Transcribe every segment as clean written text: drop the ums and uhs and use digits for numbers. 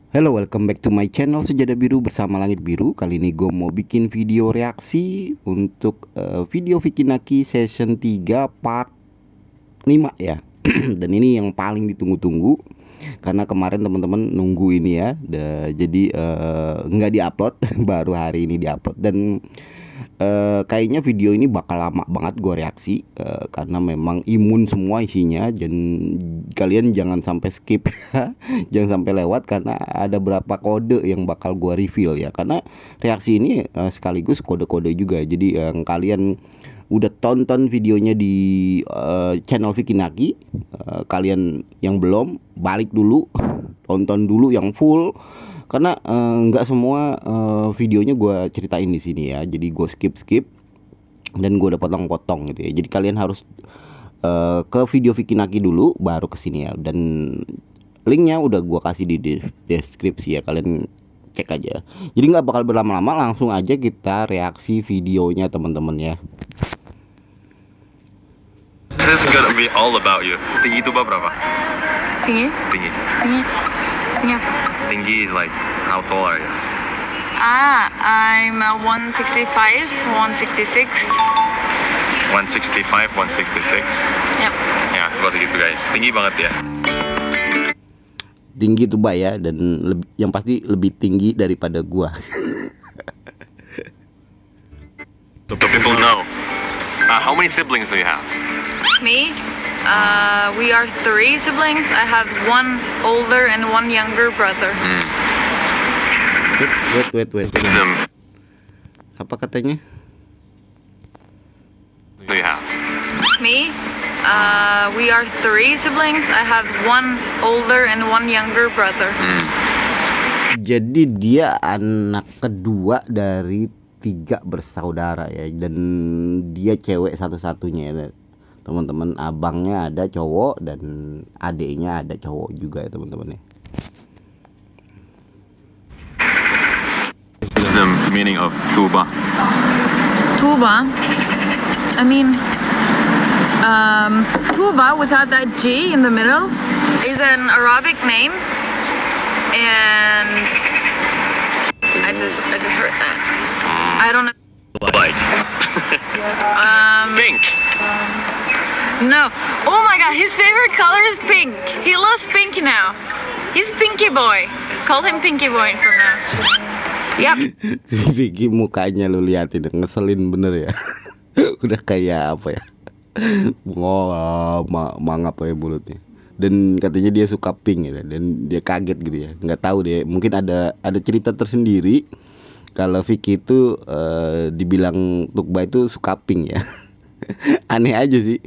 Hello, welcome back to my channel Sejadah Biru bersama Langit Biru. Kali ini gue mau bikin video reaksi untuk video Vicky Naki season 3 part 5 ya. Dan ini yang paling ditunggu-tunggu karena kemarin teman-teman nunggu ini ya. Jadi nggak diupload, baru hari ini diupload. Dan kayaknya video ini bakal lama banget gue reaksi karena memang imun semua isinya. Dan kalian jangan sampai skip ya. Jangan sampai lewat karena ada beberapa kode yang bakal gue reveal ya. Karena reaksi ini sekaligus kode-kode juga. Jadi kalian udah tonton videonya di channel Vicky Naki, kalian yang belum balik dulu, tonton dulu yang full. Karena nggak semua videonya gue ceritain di sini ya, jadi gue skip dan gue udah potong-potong gitu ya. Jadi kalian harus ke video Vicky Naki dulu, baru ke sini ya. Dan linknya udah gue kasih di deskripsi ya, kalian cek aja. Jadi nggak bakal berlama-lama, langsung aja kita reaksi videonya teman-teman ya. This is gonna be all about you. Tinggi itu berapa? Tinggi? Tinggi. Tinggi? Tinggi apa? Tinggi is like how tall are you? I'm 165, 166. 165, 166. Yep. Ya, coba segitu guys. Tinggi banget ya. Tinggi tuh Mbak ya, dan yang pasti lebih tinggi daripada gua. So people know. How many siblings do you have? Me? We are 3 siblings. I have 1 older and 1 younger brother. Wait. Apa katanya? Do you have? Me? We are 3 siblings. I have 1 older and 1 younger brother. Jadi dia anak kedua dari 3 bersaudara ya, dan dia cewek satu-satunya ya teman-teman. Abangnya ada cowok dan adiknya ada cowok juga ya teman-teman ya. What's the meaning of tuba? Tuba? I mean, Tuba without that G in the middle is an Arabic name, and I just heard that. I don't know. Like pink. No. Oh my God, his favorite color is pink. He loves pink now. He's Pinky Boy. Call him Pinky Boy for now. Yep. Si Vicky mukanya lu liatin, ngeselin bener ya. Udah kayak apa ya? Mangap ya mulutnya. Dan katanya dia suka pink ya, dan dia kaget gitu ya. Nggak tahu deh, mungkin ada cerita tersendiri kalau Vicky itu dibilang Tukba itu suka pink ya. Aneh aja sih.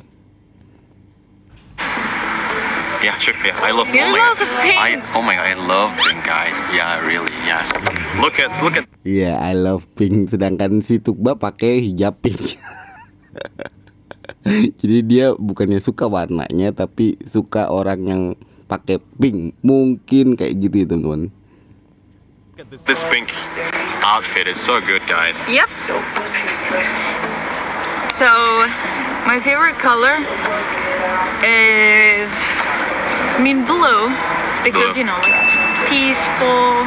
Yeah, sure. Yeah, I love. He loves pink. Oh my god, I love pink guys. Yeah, really. Yes. Look at. Iya, I love pink. Sedangkan si Tukba pakai hijab pink. Jadi dia bukannya suka warnanya, tapi suka orang yang pakai pink. Mungkin kayak gitu ya teman-teman. This pink outfit is so good, guys. Yep. So, my favorite color is, blue, because Blue. you know, like peaceful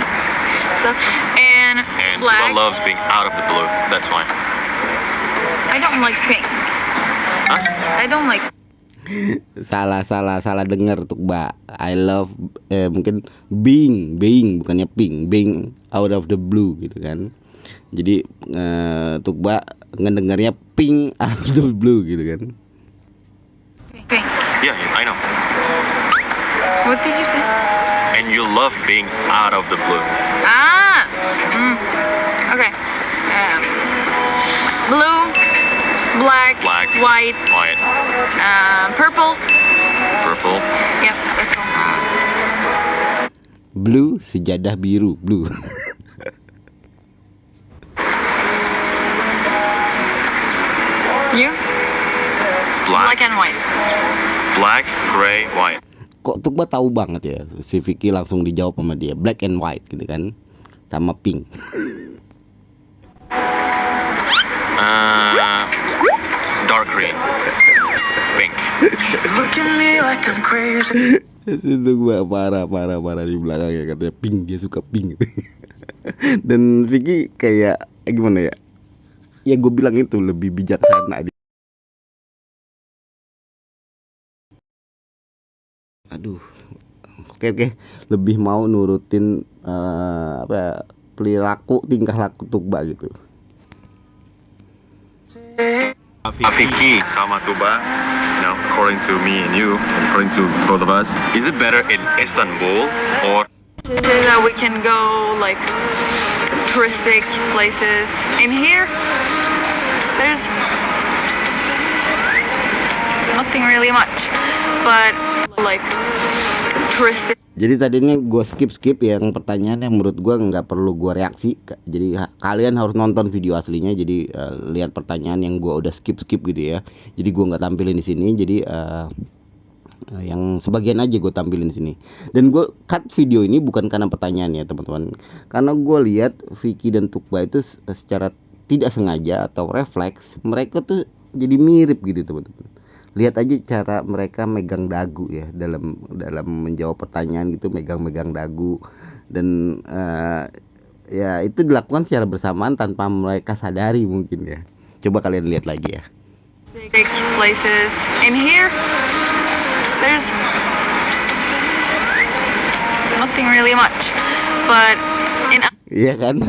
stuff, and And black. Tuba loves being out of the blue. That's why. I don't like pink. Huh? I don't like. Salah dengar Tukba. I love mungkin being bukannya pink, being out of the blue gitu kan. Jadi Tukba ngedengarnya pink out of the blue gitu kan. Pink. Yeah, I know. What did you say? And you love being out of the blue. Ah. Okay. Blue, black, Black. white, White, purple. purple. Yep, that's all. Blue, sejadah biru, blue. You? Black, Black and white. black, gray, white. Kok Tukba tahu banget ya? Si Vicky langsung dijawab sama dia, black and white gitu kan. Sama pink. Dark green, pink. Itu gua parah di belakangnya, katanya pink, dia suka pink. Dan Vicky kayak gimana ya? Ya gue bilang itu lebih bijaksana. Aduh, oke, lebih mau nurutin apa ya, perilaku tingkah laku Tuba gitu. Vicky sama Tuba, according to me and you, according to both of us, is it better in Istanbul or That we can go like touristic places. In here, there's nothing really much, but like touristic. Jadi tadinya gue skip yang pertanyaan yang menurut gue nggak perlu gue reaksi. Jadi kalian harus nonton video aslinya. Jadi lihat pertanyaan yang gue udah skip gitu ya. Jadi gue nggak tampilin di sini. Jadi yang sebagian aja gue tampilin di sini. Dan gue cut video ini bukan karena pertanyaannya teman-teman. Karena gue lihat Vicky dan Tuba itu secara tidak sengaja atau refleks mereka tuh jadi mirip gitu teman-teman. Lihat aja cara mereka megang dagu ya dalam menjawab pertanyaan gitu, megang dagu. Dan ya itu dilakukan secara bersamaan tanpa mereka sadari mungkin ya. Coba kalian lihat lagi ya. Places. In here, there's nothing really much, but in Iya kan?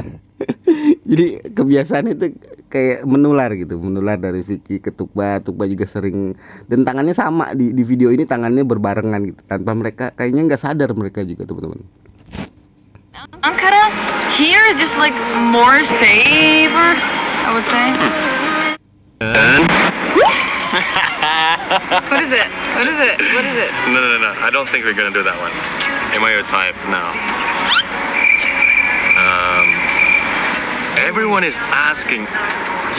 Jadi kebiasaan itu kayak menular dari Vicky ke Tuba juga sering, dan tangannya sama di video ini, tangannya berbarengan gitu tanpa mereka kayaknya nggak sadar mereka juga teman-teman. Ankara here is just like more safer, I would say. What is it? No, I don't think we're gonna do that one. Am I your type? No. Everyone is asking,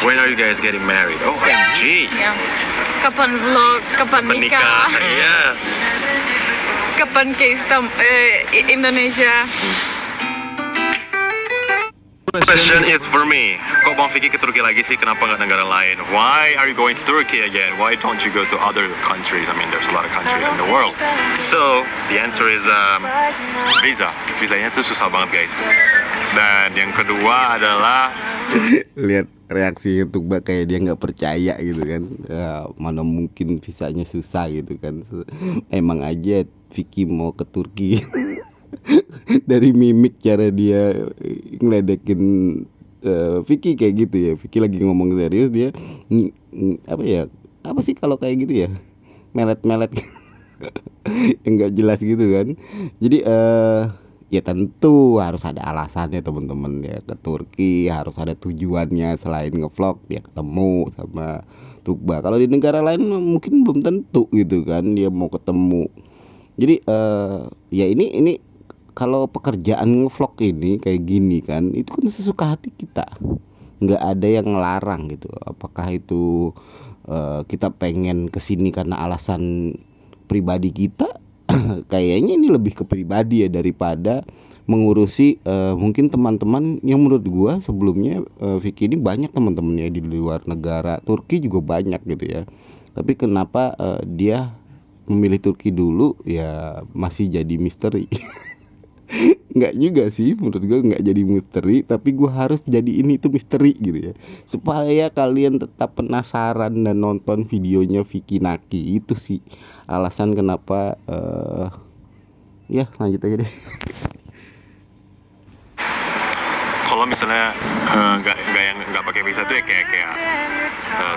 when are you guys getting married? OMG! Yeah. Kapan vlog? Kapan nikah? Yes. Kapan ke Indonesia? Question is for me. Kok Bang Vicky ke Turki lagi sih? Kenapa nggak negara lain? Why are you going to Turkey again? Why don't you go to other countries? I mean, there's a lot of countries in the world. So the answer is visa. Visanya itu susah banget guys. Dan yang kedua adalah lihat reaksinya Tuba kayak dia nggak percaya gitu kan. Ya, mana mungkin visanya susah gitu kan. Emang aja Vicky mau ke Turki. Dari mimik cara dia ngeledekin Vicky kayak gitu ya. Vicky lagi ngomong serius, dia apa sih kalau kayak gitu ya, melet yang nggak jelas gitu kan. Jadi ya tentu harus ada alasannya teman-teman ya, ke Turki harus ada tujuannya selain ngevlog dia ketemu sama Tuba. Kalau di negara lain mungkin belum tentu gitu kan dia mau ketemu. Jadi ya ini kalau pekerjaan ngevlog ini kayak gini kan, itu kan sesuka hati kita, nggak ada yang ngelarang gitu. Apakah itu kita pengen kesini karena alasan pribadi kita? Kayaknya ini lebih ke pribadi ya, daripada mengurusi mungkin teman-teman yang menurut gua sebelumnya Vicky ini banyak teman-temannya di luar negara, Turki juga banyak gitu ya. Tapi kenapa dia memilih Turki dulu ya masih jadi misteri. Nggak juga sih, menurut gue nggak jadi misteri, tapi gue harus jadi ini tuh misteri gitu ya, supaya kalian tetap penasaran dan nonton videonya Vicky Naki. Itu sih alasan kenapa ya lanjut aja deh. kalau misalnya nggak pakai visa tuh ya kayak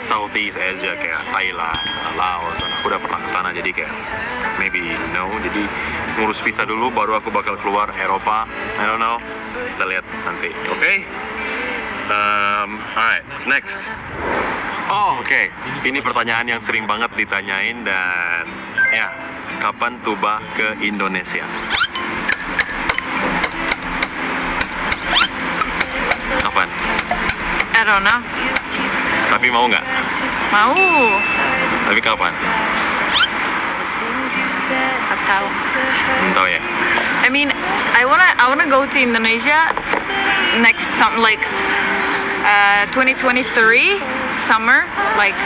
Southeast Asia, kayak Thailand, Laos. Aku udah pernah kesana, jadi kayak maybe no. Jadi ngurus visa dulu baru aku bakal keluar Eropa. I don't know. Kita lihat nanti. Okay? Alright, next. Oke. Ini pertanyaan yang sering banget ditanyain, dan ya, kapan Tuba ke Indonesia? Kapan? I don't know. Tapi mau nggak? Mau. Tapi kapan? Atau. Tahu ya. I mean, I wanna go to Indonesia next like 2023 summer, like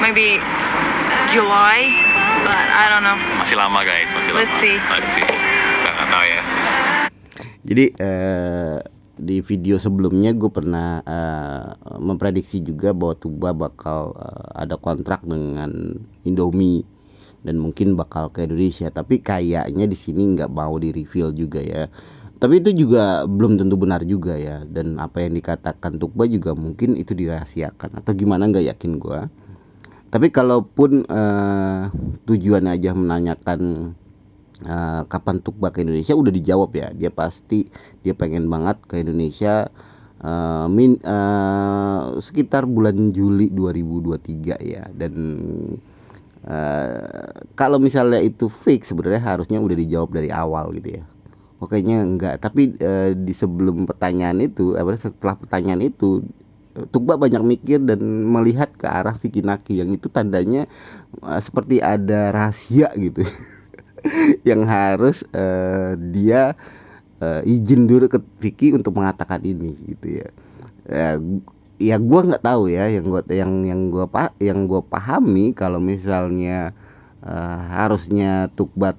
maybe July but I don't know. Masih lama guys, masih lama. Let's see. Kita nggak tahu ya. Jadi di video sebelumnya gue pernah memprediksi juga bahwa Tuba bakal ada kontrak dengan Indomie dan mungkin bakal ke Indonesia, tapi kayaknya di sini nggak mau di reveal juga ya. Tapi itu juga belum tentu benar juga ya, dan apa yang dikatakan Tuba juga mungkin itu dirahasiakan atau gimana, nggak yakin gue. Tapi kalaupun tujuannya aja menanyakan kapan Tuba ke Indonesia, udah dijawab ya. Dia pasti dia pengen banget ke Indonesia sekitar bulan Juli 2023 ya. Dan kalau misalnya itu fix, sebenarnya harusnya udah dijawab dari awal gitu ya. Kayaknya enggak. Tapi di sebelum pertanyaan itu, setelah pertanyaan itu, Tuba banyak mikir dan melihat ke arah Vicky Naki, yang itu tandanya seperti ada rahasia gitu. Yang harus dia izin dulu ke Vicky untuk mengatakan ini gitu ya. Ya gue nggak tahu ya, yang gue pahami kalau misalnya harusnya Tuba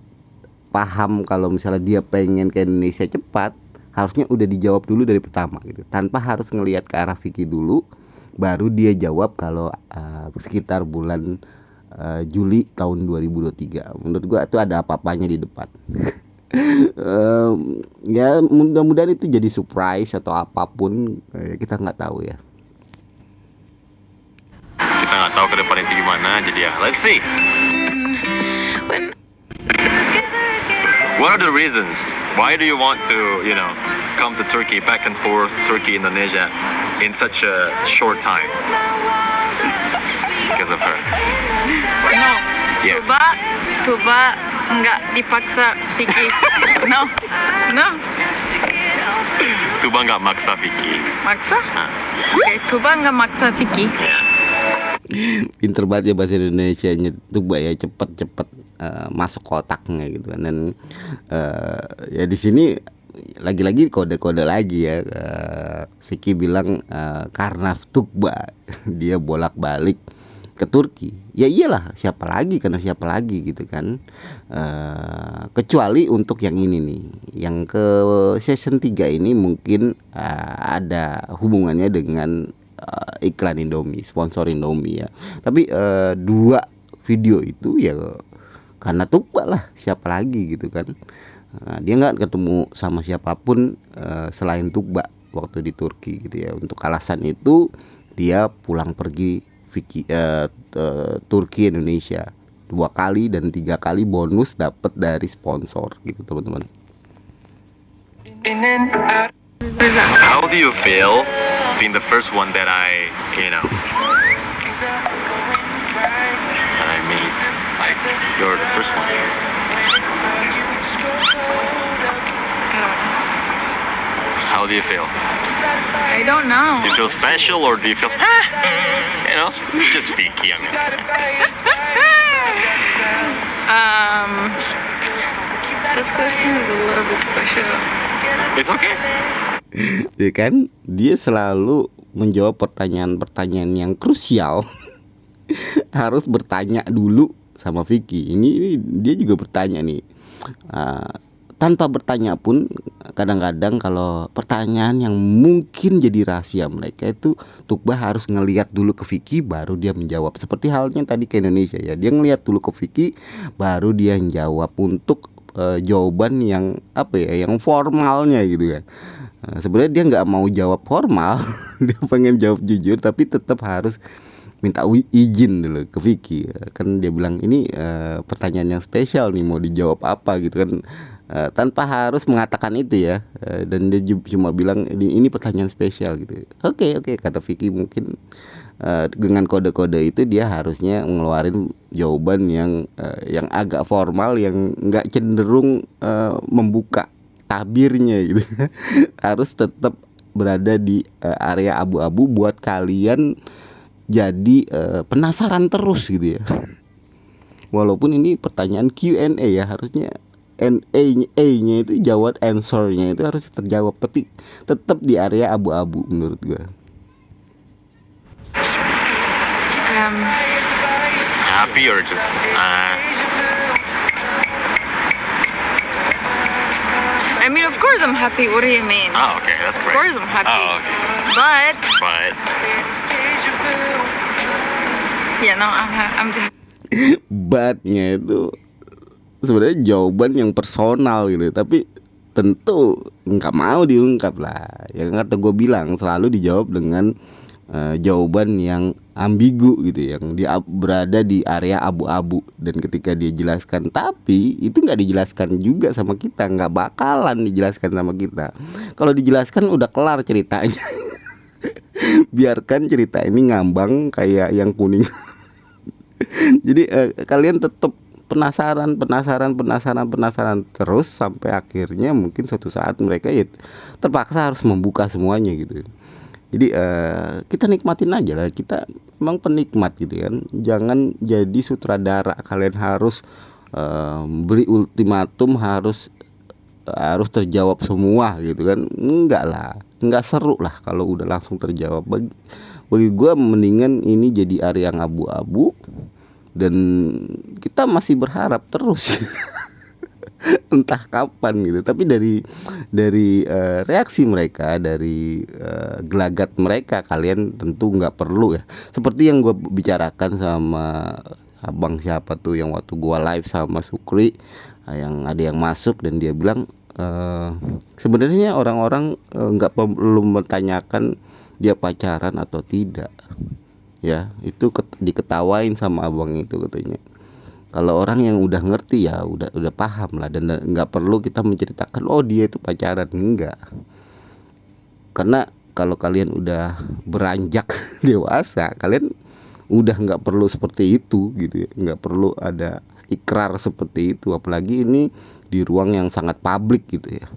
paham kalau misalnya dia pengen ke Indonesia cepat, harusnya udah dijawab dulu dari pertama gitu, tanpa harus ngelihat ke arah Vicky dulu, baru dia jawab kalau sekitar bulan Juli tahun 2023. Menurut gue itu ada apa-apanya di depan. Ya mudah-mudahan itu jadi surprise atau apapun, kita nggak tahu ya. Kita nggak tahu ke depan itu gimana, jadi ya let's see. What are the reasons? Why do you want to, come to Turkey, back and forth, Turkey, Indonesia, in such a short time? Because of her. No. Yes. Tuba nggak dipaksa Vicky. No. Tuba nggak maksa Vicky. Maksa? Oke, Tuba nggak maksa Vicky. Pinter banget ya bahasa Indonesianya Tuba ya, cepet masuk kotaknya gitu kan. Dan ya di sini lagi-lagi kode-kode lagi ya. Vicky bilang karena Tuba dia bolak-balik ke Turki. Ya iyalah, siapa lagi gitu kan. Kecuali untuk yang ini nih, yang ke season 3 ini mungkin ada hubungannya dengan iklan Indomie, sponsor Indomie ya. Tapi 2 video itu ya karena Tuba lah, siapa lagi gitu kan. Dia nggak ketemu sama siapapun selain Tuba waktu di Turki gitu ya. Untuk alasan itu dia pulang pergi Turki Indonesia 2 kali dan 3 kali bonus dapat dari sponsor gitu teman-teman. How do you feel being the first one that I meet? Like, you're the first one. How do you feel? I don't know. Do you feel special or do you feel, it's just Vicky, I mean. This question is a little bit special. It's okay. Ya kan, dia selalu menjawab pertanyaan-pertanyaan yang krusial. Harus bertanya dulu sama Vicky. Ini dia juga bertanya nih. Tanpa bertanya pun kadang-kadang kalau pertanyaan yang mungkin jadi rahasia mereka itu Tuba harus ngelihat dulu ke Vicky baru dia menjawab. Seperti halnya tadi ke Indonesia ya, dia ngelihat dulu ke Vicky baru dia menjawab untuk jawaban yang yang formalnya gitu kan. Sebenarnya dia nggak mau jawab formal, dia pengen jawab jujur tapi tetap harus minta izin dulu ke Vicky. Kan dia bilang ini pertanyaan yang spesial nih, mau dijawab apa gitu kan. Tanpa harus mengatakan itu ya. Dan dia cuma bilang ini pertanyaan spesial gitu. Oke, kata Vicky. Mungkin dengan kode-kode itu dia harusnya ngeluarin jawaban yang agak formal, yang nggak cenderung membuka tabirnya gitu. Harus tetap berada di area abu-abu buat kalian jadi penasaran terus gitu ya. Walaupun ini pertanyaan Q&A ya, harusnya A-nya itu jawab, answer-nya itu harus terjawab, tapi tetap di area abu-abu menurut gue. Happy or just I mean, of course I'm happy. What do you mean? Oh, okay, that's Of great. course I'm happy. Oh, okay. But But yeah, no, I'm just. But-nya itu sebenarnya jawaban yang personal gitu, tapi tentu nggak mau diungkap lah. Yang kata gue bilang selalu dijawab dengan jawaban yang ambigu gitu, yang berada di area abu-abu. Dan ketika dia jelaskan, tapi itu nggak dijelaskan juga sama kita, nggak bakalan dijelaskan sama kita. Kalau dijelaskan udah kelar ceritanya. Biarkan cerita ini ngambang kayak yang kuning. Jadi kalian tetap penasaran terus sampai akhirnya mungkin suatu saat mereka ya terpaksa harus membuka semuanya gitu. Jadi kita nikmatin aja lah, kita emang penikmat gitu kan. Jangan jadi sutradara kalian harus beri ultimatum, harus terjawab semua gitu kan. Enggak lah, enggak seru lah kalau udah langsung terjawab. Bagi gue mendingan ini jadi area yang abu-abu dan kita masih berharap terus. Entah kapan gitu. Tapi dari reaksi mereka, dari gelagat mereka, kalian tentu nggak perlu ya. Seperti yang gue bicarakan sama abang siapa tuh yang waktu gue live sama Sukri, yang ada yang masuk dan dia bilang sebenarnya orang-orang nggak perlu menanyakan dia pacaran atau tidak. Ya, itu diketawain sama abang itu katanya. Kalau orang yang udah ngerti ya udah paham lah, dan nggak perlu kita menceritakan oh dia itu pacaran, enggak. Karena kalau kalian udah beranjak dewasa, kalian udah nggak perlu seperti itu gitu ya, nggak perlu ada ikrar seperti itu, apalagi ini di ruang yang sangat publik gitu ya.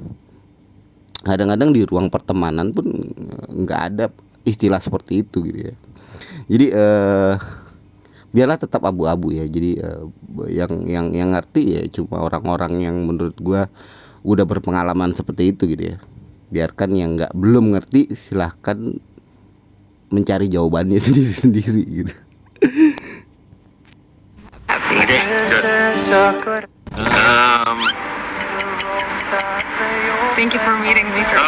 Kadang-kadang di ruang pertemanan pun nggak ada istilah seperti itu gitu ya. Jadi biarlah tetap abu-abu ya. Jadi yang ngerti ya cuma orang-orang yang menurut gua udah berpengalaman seperti itu gitu ya. Biarkan yang belum ngerti silahkan mencari jawabannya sendiri-sendiri gitu. okay, good. Thank you for meeting me first.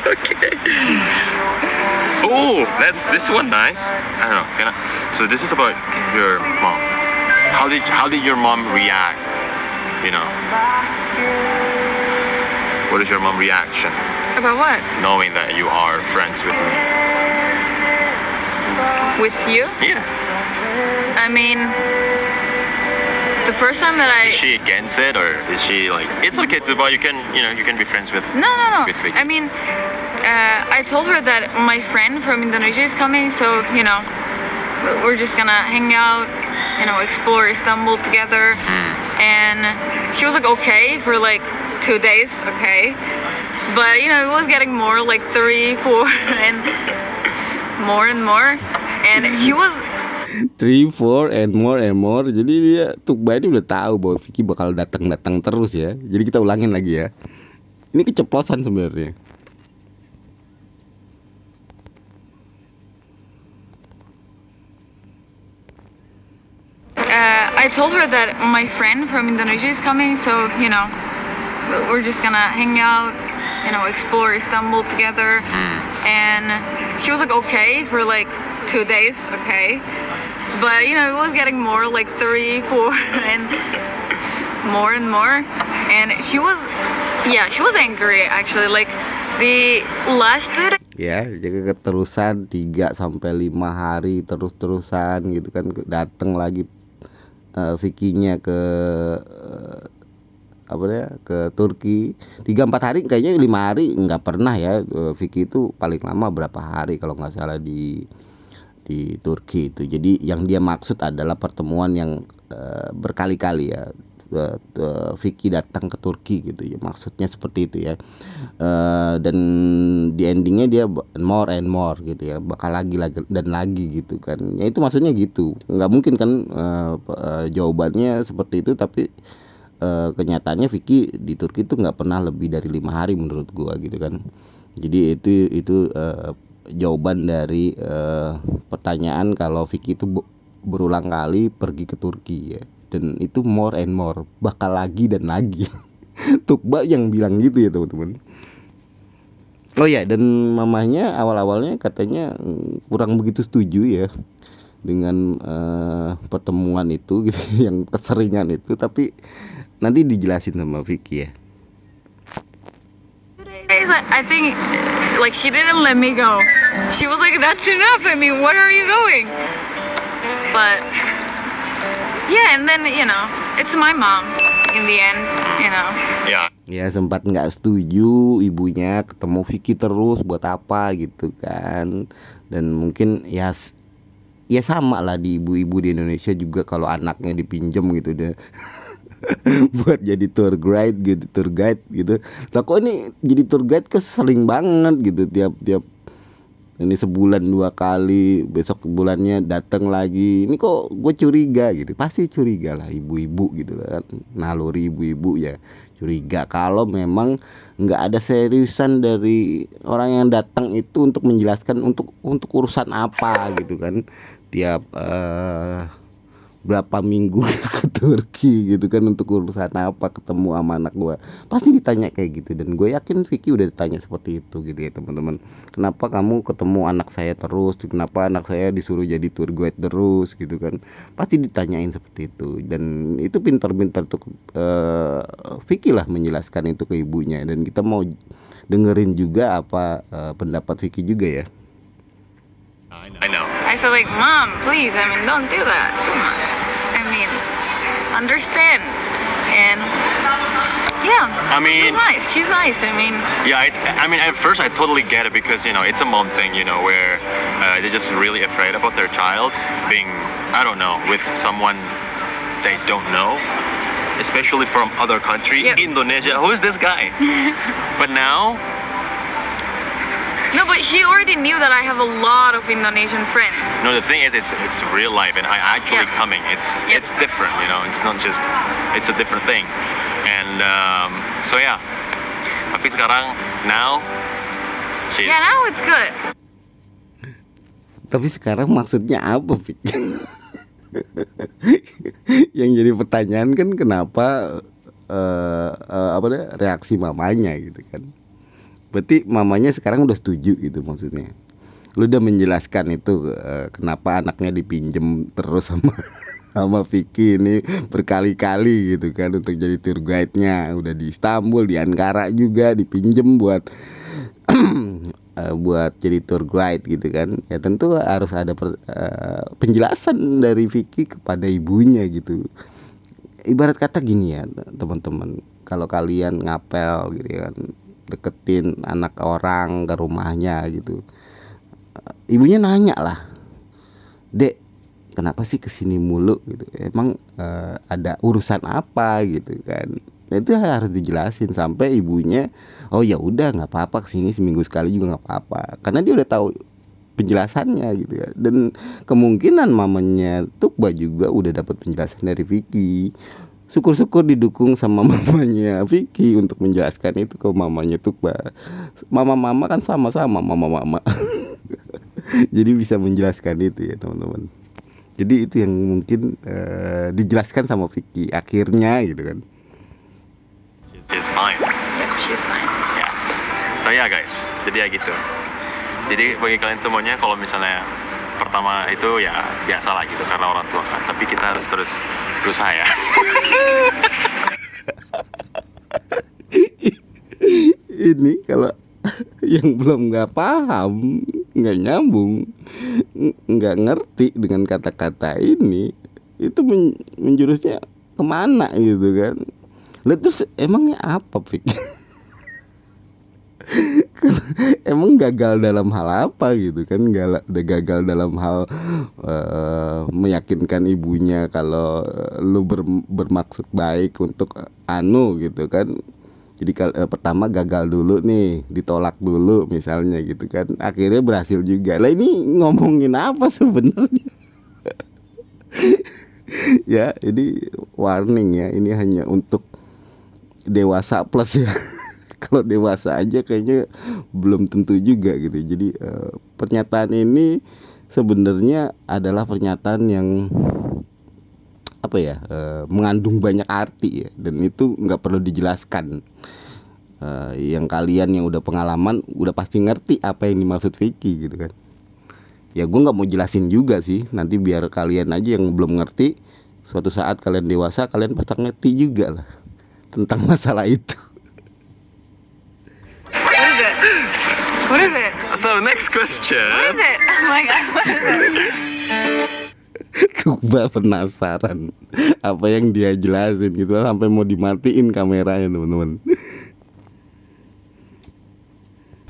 Okay. Oh, that's this one nice. I don't know. So this is about your mom. How did your mom react? You know, what is your mom reaction About what? knowing that you are friends with me? With you? Yeah. I mean, the first time that Is she against it, or is she like it's okay to, but you can be friends with? No. With Vicky. I mean, I told her that my friend from Indonesia is coming, so we're just gonna hang out, explore Istanbul together. And she was like, okay, for like 2 days, okay. But it was getting more, like 3, 4, and more. And she was 3, 4 and more. Jadi dia Tukba ini udah tahu bahwa Vicky bakal datang terus ya. Jadi kita ulangin lagi ya. Ini keceplosan sebenarnya. I told her that my friend from Indonesia is coming, so we're just gonna hang out, explore Istanbul together. And she was like, okay, for like 2 days, okay. But it was getting more, like 3, 4, and more. And she was angry actually. Like the last 2 days. Ya, jadi keterusan 3 sampai 5 hari terus-terusan gitu kan, datang lagi Vicky-nya ke ke Turki 3-4 hari, kayaknya 5 hari nggak pernah ya. Vicky itu paling lama berapa hari kalau nggak salah di Turki itu. Jadi yang dia maksud adalah pertemuan yang berkali-kali ya. Vicky datang ke Turki gitu ya, maksudnya seperti itu ya. Dan di endingnya dia more and more gitu ya, bakal lagi dan lagi gitu kan ya. Itu maksudnya gitu, nggak mungkin kan jawabannya seperti itu, tapi kenyataannya Vicky di Turki itu nggak pernah lebih dari 5 hari menurut gua gitu kan. Jadi itu jawaban dari pertanyaan kalau Vicky itu berulang kali pergi ke Turki ya. Dan itu more and more, bakal lagi dan lagi. Tukba yang bilang gitu ya teman-teman. Oh ya, dan mamanya awal-awalnya katanya kurang begitu setuju ya dengan pertemuan itu gitu, yang keseringan itu, tapi nanti dijelasin sama Vicky ya. I think like she didn't let me go. She was like, that's enough. I mean, where are you going? But yeah, and then it's my mom in the end. Yeah. Ya sempat nggak setuju ibunya ketemu Vicky terus buat apa gitu kan. Dan mungkin ya sama lah di ibu-ibu di Indonesia juga kalau anaknya dipinjem gitu deh. Buat jadi tour guide gitu. Lah kok ini jadi tour guide sering banget gitu, tiap ini sebulan 2 kali, besok bulannya datang lagi. Ini kok gue curiga gitu. Pasti curiga lah ibu-ibu gitu kan. Naluri ibu-ibu ya curiga kalau memang nggak ada seriusan dari orang yang datang itu untuk menjelaskan untuk urusan apa gitu kan. Tiap berapa minggu ke Turki gitu kan, untuk urusan apa ketemu sama anak gue, pasti ditanya kayak gitu. Dan gue yakin Vicky udah ditanya seperti itu gitu ya teman-teman. Kenapa kamu ketemu anak saya terus, kenapa anak saya disuruh jadi tour guide terus gitu kan, pasti ditanyain seperti itu. Dan itu pintar-pintar tuh Vicky lah menjelaskan itu ke ibunya. Dan kita mau dengerin juga apa pendapat Vicky juga ya. I know. I feel like, Mom, please, I mean, don't do that. Come on. I mean, understand. And yeah, I mean, she's nice. I mean, yeah, I mean, at first I totally get it because it's a mom thing, where they're just really afraid about their child being, I don't know, with someone they don't know, especially from other country. Yep. Indonesia, who is this guy? But now, no, but she already knew that I have a lot of Indonesian friends. no, the thing is, it's real life, and I actually Yeah. coming. It's different, It's not just, it's a different thing, and so yeah. Tapi sekarang now, Yeah, now it's good. Tapi sekarang maksudnya apa, Fik? Yang jadi pertanyaan kan kenapa reaksi mamanya gitu kan. Berarti mamanya sekarang udah setuju gitu maksudnya. Lu udah menjelaskan itu kenapa anaknya dipinjem terus sama Vicky ini berkali-kali gitu kan untuk jadi tour guide-nya. Udah di Istanbul, di Ankara juga dipinjem buat buat jadi tour guide gitu kan. Ya tentu harus ada penjelasan dari Vicky kepada ibunya gitu. Ibarat kata gini ya teman-teman, kalau kalian ngapel gitu kan, deketin anak orang ke rumahnya gitu, ibunya nanya lah, Dek, kenapa sih kesini mulu gitu, emang ada urusan apa gitu kan. Nah, itu harus dijelasin sampai ibunya, oh ya udah nggak apa-apa, kesini seminggu sekali juga nggak apa-apa, karena dia udah tahu penjelasannya gitu ya. Dan kemungkinan mamanya Tukba juga udah dapat penjelasan dari Vicky. Syukur-syukur didukung sama mamanya Vicky untuk menjelaskan itu ke mamanya Tukba. Mama-mama kan sama-sama mama-mama. Jadi bisa menjelaskan itu ya teman-teman. Jadi itu yang mungkin dijelaskan sama Vicky akhirnya gitu kan. she's fine. Yeah, she's fine. Yeah. So yeah guys, jadi ya gitu. Jadi bagi kalian semuanya, kalau misalnya pertama itu ya biasa lah gitu karena orang tua kan, tapi kita harus terus berusaha ya. Ini kalau yang belum nggak paham, nggak nyambung, nggak ngerti dengan kata-kata ini, itu menjurusnya kemana gitu kan. Lah terus emangnya apa, Pik? Emang gagal dalam hal apa gitu kan? Gagal dalam hal meyakinkan ibunya kalau lu bermaksud baik untuk gitu kan. Jadi pertama gagal dulu nih, ditolak dulu misalnya gitu kan. Akhirnya berhasil juga. Lah ini ngomongin apa sebenarnya? Ya, ini warning ya. Ini hanya untuk dewasa plus ya. Kalau dewasa aja kayaknya belum tentu juga gitu. Jadi pernyataan ini sebenarnya adalah pernyataan yang apa ya, mengandung banyak arti ya, dan itu nggak perlu dijelaskan. Yang kalian yang udah pengalaman udah pasti ngerti apa yang dimaksud Vicky gitu kan. Ya gue nggak mau jelasin juga sih, nanti biar kalian aja yang belum ngerti, suatu saat kalian dewasa kalian pasti ngerti juga lah tentang masalah itu. What is it? What is it? So next question. What is it? Oh my god, what is it? Tuba penasaran apa yang dia jelasin gitu sampai mau dimatiin kameranya teman-teman.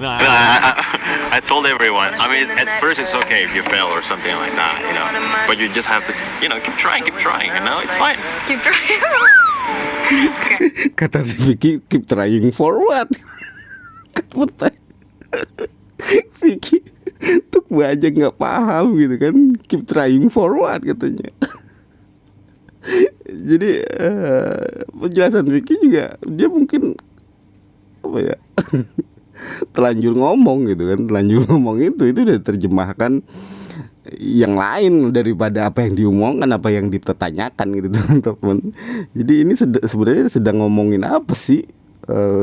No, I told everyone. I mean, at first it's okay if you fail or something like that, you know. But you just have to, you know, keep trying, you know. It's fine. Keep trying. Okay. Kata si Vicky, keep trying for what? Vicky tuh gue aja nggak paham gitu kan, keep trying for what katanya. Jadi penjelasan Vicky juga dia mungkin apa ya telanjur ngomong gitu kan, telanjur ngomong itu udah terjemahkan yang lain daripada apa yang diomongkan, apa yang dipertanyakan gitu teman-teman. Jadi ini sebenarnya sedang ngomongin apa sih?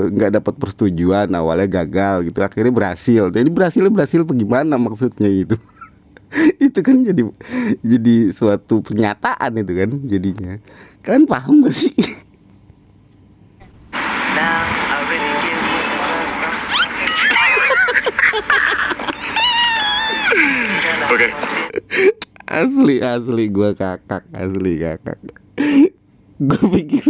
Nggak dapat persetujuan, awalnya gagal gitu, akhirnya berhasil. Jadi berhasil bagaimana maksudnya itu? Itu kan jadi suatu pernyataan itu kan jadinya. Kalian paham gak sih? Okay. Asli gue kakak. Gue pikir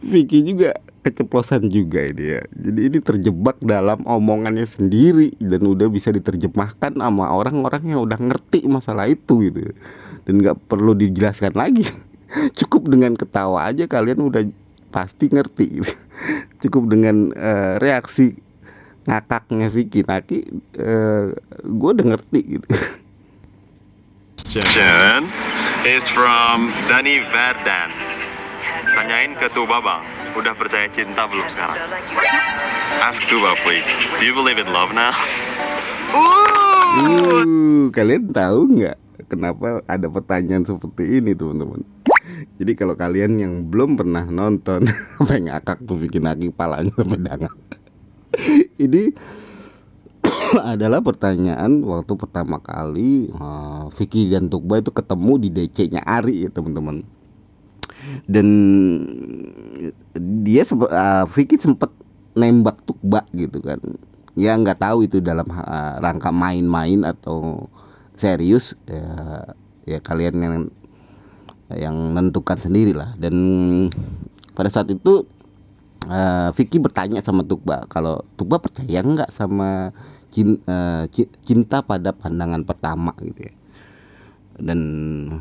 Vicky juga keceplosan juga ini ya. Jadi ini terjebak dalam omongannya sendiri dan udah bisa diterjemahkan sama orang-orang yang udah ngerti masalah itu gitu. Dan nggak perlu dijelaskan lagi. Cukup dengan ketawa aja kalian udah pasti ngerti gitu. Cukup dengan reaksi ngakaknya Vicky Naki, gue udah ngerti gitu. Question is from Dani Verdan. Tanyain ke Tuba bang, udah percaya cinta belum sekarang? Ask Tuba please. Do you believe in love now? Kalian tahu nggak kenapa ada pertanyaan seperti ini teman-teman? Jadi kalau kalian yang belum pernah nonton apa yang ngakak tuh bikin lagi palanya pedangan. Ini adalah pertanyaan waktu pertama kali Vicky dan Tukba itu ketemu di DC-nya Ari ya teman-teman. Dan dia Vicky sempat nembak Tukba gitu kan. Ya nggak tahu itu dalam rangka main-main atau serius ya kalian yang menentukan sendiri lah. Dan pada saat itu Vicky bertanya sama Tukba kalau Tukba percaya nggak sama cinta pada pandangan pertama gitu ya. Dan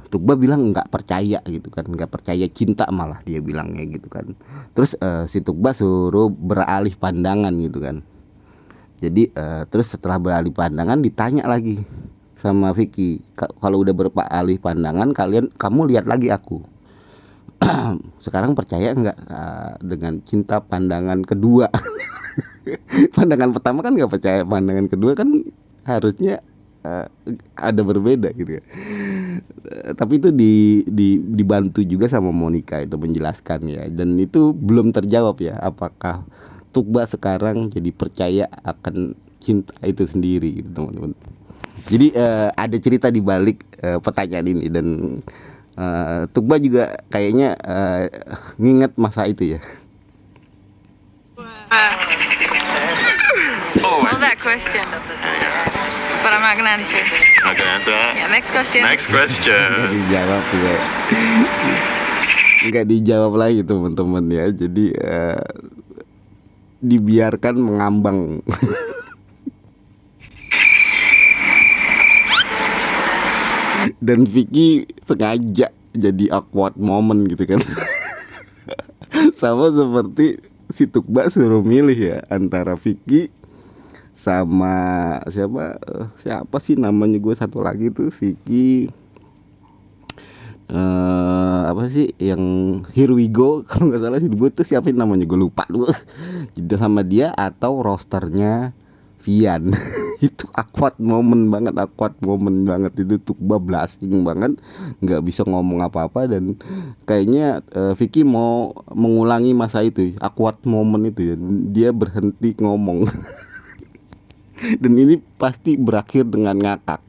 Tukba bilang nggak percaya gitu kan, nggak percaya cinta malah dia bilangnya gitu kan. Terus si Tukba suruh beralih pandangan gitu kan. Jadi terus setelah beralih pandangan ditanya lagi sama Vicky, kalau udah beralih pandangan kamu lihat lagi aku. Sekarang percaya nggak dengan cinta pandangan kedua? Pandangan pertama kan nggak percaya, pandangan kedua kan harusnya ada berbeda gitu ya. Tapi itu dibantu juga sama Monica itu menjelaskan ya, dan itu belum terjawab ya, apakah Tukba sekarang jadi percaya akan cinta itu sendiri gitu teman-teman. Jadi ada cerita di balik pertanyaan ini, dan Tukba juga kayaknya nginget masa itu ya. What was that question? But I'm not gonna answer. Not gonna answer that? Yeah, next question. Next question. Nggak dijawab ya. Nggak dijawab lagi teman-teman ya. Jadi dibiarkan mengambang. Dan Vicky sengaja jadi awkward moment gitu kan. Sama seperti si Tukba suruh milih ya antara Vicky sama siapa sih namanya, gue satu lagi tuh Vicky apa sih yang Here We Go kalau nggak salah sih, gue tuh siapa namanya gue lupa tuh. Jadi sama dia atau rosternya Vian. Itu awkward moment banget itu, Tukba blushing banget, nggak bisa ngomong apa-apa, dan kayaknya Vicky mau mengulangi masa itu, awkward moment itu ya, dia berhenti ngomong. Dan ini pasti berakhir dengan ngakak.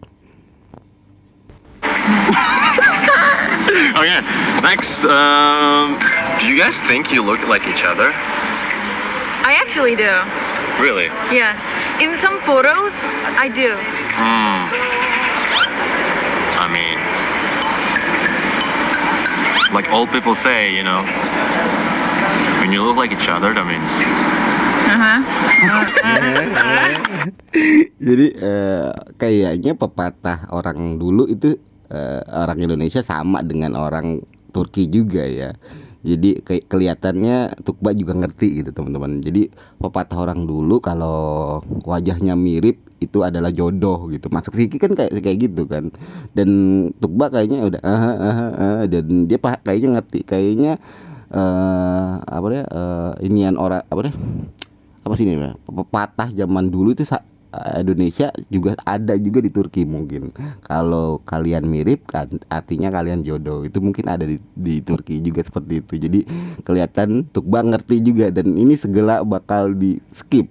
Okay, next, do you guys think you look like each other? I actually do. Really? Yes. In some photos, I do. I mean, like old people say, you know, when you look like each other, that means Jadi kayaknya pepatah orang dulu itu orang Indonesia sama dengan orang Turki juga ya. Jadi kelihatannya Tukba juga ngerti gitu teman-teman. Jadi pepatah orang dulu kalau wajahnya mirip itu adalah jodoh gitu. Masuk Vicky kan kayak gitu kan. Dan Tukba kayaknya udah dan dia kayaknya ngerti. Kayaknya apa deh inian orang apa sih ini ya? Pepatah zaman dulu itu Indonesia juga ada juga di Turki mungkin. Kalau kalian mirip kan artinya kalian jodoh. Itu mungkin ada di Turki juga seperti itu. Jadi kelihatan Tukba ngerti juga, dan ini segala bakal di skip.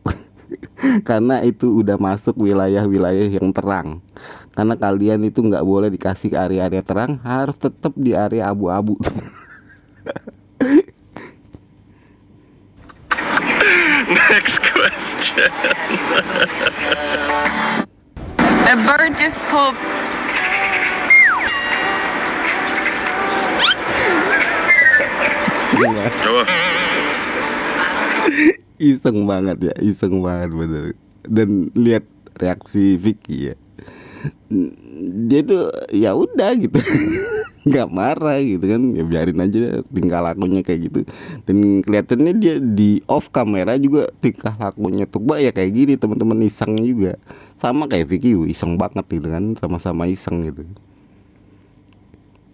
Karena itu udah masuk wilayah-wilayah yang terang. Karena kalian itu nggak boleh dikasih area-area terang, harus tetap di area abu-abu. next question. A bird just pooped. Coba. Iseng banget bener. Dan lihat reaksi Vicky ya, dia tuh ya udah gitu. Nggak marah gitu kan, ya biarin aja tingkah lakunya kayak gitu. Dan kelihatannya dia di off kamera juga tingkah lakunya Tukba ya kayak gini teman-teman, iseng juga sama kayak Vicky, iseng banget gitu kan, sama-sama iseng gitu.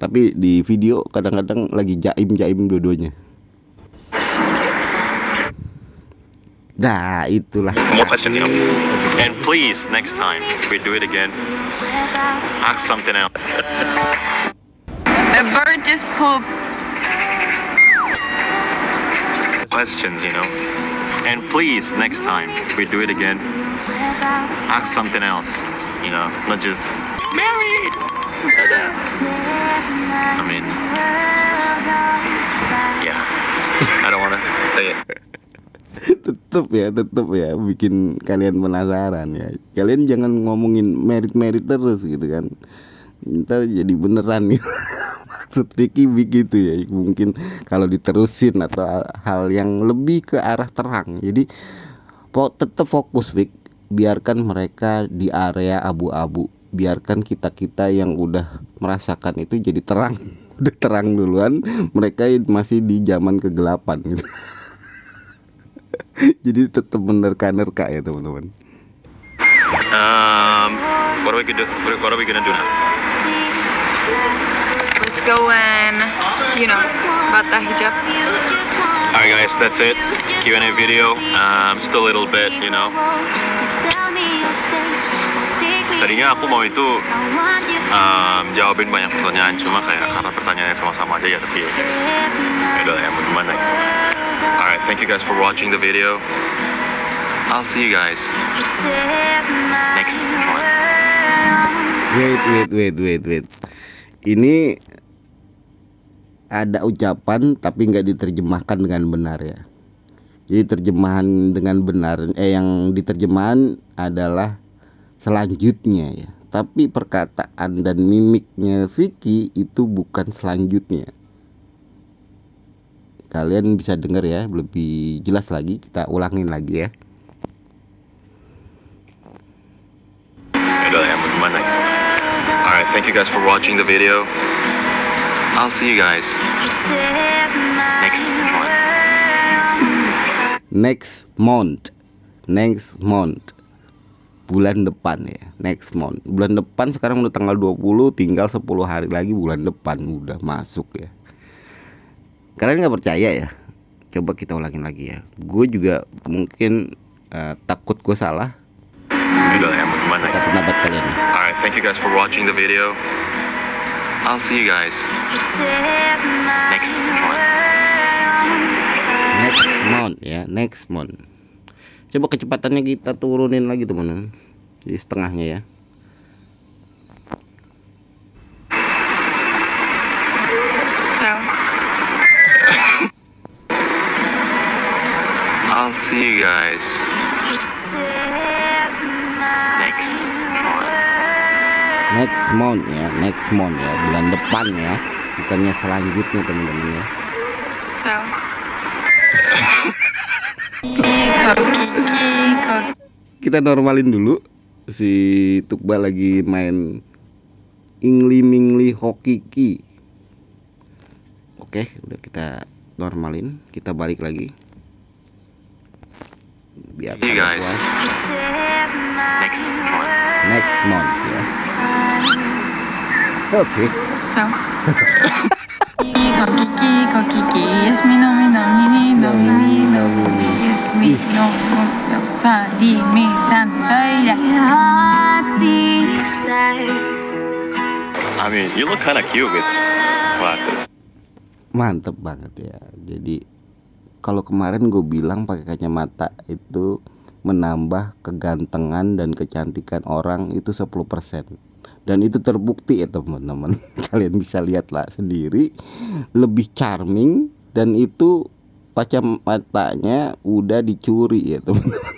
Tapi di video kadang-kadang lagi jaim dua-duanya. Nah itulah. More questions, you know. And please, next time if we do it again, ask something else. A bird just pooped. Questions, you know. And please, next time if we do it again, ask something else. You know, not just married. I mean, yeah. I don't wanna say it. tetep ya bikin kalian penasaran ya. Kalian jangan ngomongin merit terus gitu kan, ntar jadi beneran nih. Maksud Vicky begitu ya, mungkin kalau diterusin atau hal yang lebih ke arah terang. Jadi tetap fokus Vic, biarkan mereka di area abu-abu, biarkan kita yang udah merasakan itu jadi terang. Udah terang duluan, mereka masih di zaman kegelapan gitu. Jadi tetap menerka-nerka ya teman-teman. What are we gonna do now? Let's go and, bata hijab. Alright guys, that's it. Q&A video. Still a little bit, Tadinya aku mau itu jawabin banyak pertanyaan, cuma kayak karena pertanyaannya sama-sama aja ya, tapi udah ya mau gimana gitu. Alright, thank you guys for watching the video. I'll see you guys next one. Wait. Ini ada ucapan tapi nggak diterjemahkan dengan benar ya. Jadi terjemahan dengan benar, yang diterjemahan adalah selanjutnya ya. Tapi perkataan dan mimiknya Vicky itu bukan selanjutnya. Kalian bisa dengar ya lebih jelas lagi, kita ulangin lagi ya. Udah ya mau gimana gitu. Alright, thank you guys for watching the video. I'll see you guys next one. Next month. Bulan depan ya. Next month. Bulan depan sekarang udah tanggal 20, tinggal 10 hari lagi bulan depan udah masuk ya. Kalian nggak percaya ya? Coba kita ulangin lagi ya. Gue juga mungkin takut gue salah. udah lah ya, mau gimana Minta ya. pendapat kalian. Alright, thank you guys for watching the video. I'll see you guys next one. Next month. Coba kecepatannya kita turunin lagi teman-teman. Jadi setengahnya ya. So, I'll see you guys next month ya, bulan depan ya, bukannya selanjutnya teman-teman ya. so. Kita normalin dulu, si Tukba lagi main Ingli Mingli Hokiki. Oke, udah kita normalin, kita balik lagi biar See you pada guys puas. next month. Ya. Oke. So. Kokiki, yes mi no mi no yes mi no sa di mi san saya. I mean, you look kind of cute with glasses. Mantep banget ya. Jadi kalau kemarin gue bilang pakai kacamata itu menambah kegantengan dan kecantikan orang itu 10%. Dan itu terbukti ya teman-teman. Kalian bisa lihatlah sendiri, lebih charming, dan itu kacamatanya udah dicuri ya teman-teman.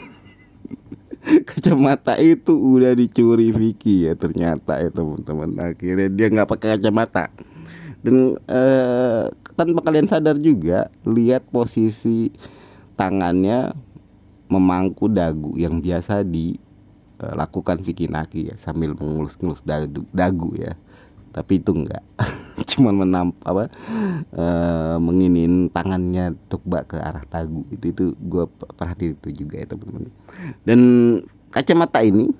Kacamata itu udah dicuri Vicky ya ternyata ya teman-teman. Akhirnya dia nggak pakai kacamata. Dan tanpa kalian sadar juga, lihat posisi tangannya memangku dagu yang biasa dilakukan Vicky Naki ya, sambil mengelus-ngelus dagu ya. Tapi itu enggak. Cuman menginin tangannya Tukba ke arah dagu. Itu gue perhatiin itu juga ya teman-teman. Dan kacamata ini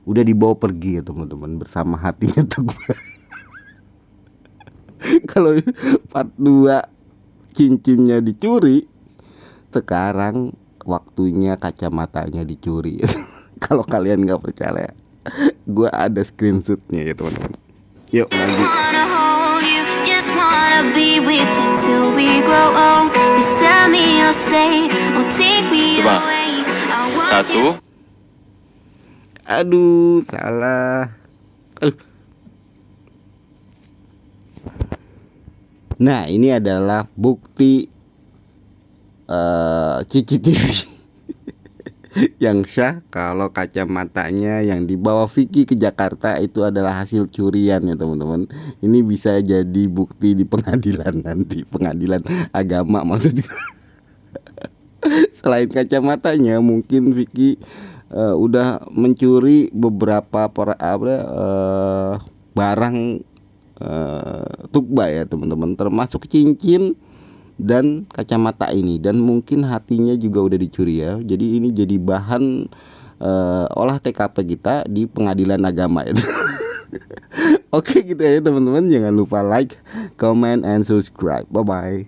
udah dibawa pergi ya teman-teman bersama hatinya Tukba. Kalau part 2 cincinnya dicuri, sekarang waktunya kacamatanya dicuri. Kalau kalian nggak percaya, gue ada screenshotnya ya teman-teman. Yuk lanjut. Coba. 1. Aduh, salah. Nah, ini adalah bukti CCTV yang sah kalau kacamatanya yang dibawa Vicky ke Jakarta itu adalah hasil curian ya teman-teman. Ini bisa jadi bukti di pengadilan nanti, pengadilan agama maksudnya. Selain kacamatanya, mungkin Vicky udah mencuri beberapa barang Tukba ya teman-teman, termasuk cincin dan kacamata ini, dan mungkin hatinya juga udah dicuri ya. Jadi ini jadi bahan olah TKP kita di pengadilan agama itu. Oke gitu ya teman-teman, jangan lupa like, comment, and subscribe. Bye bye.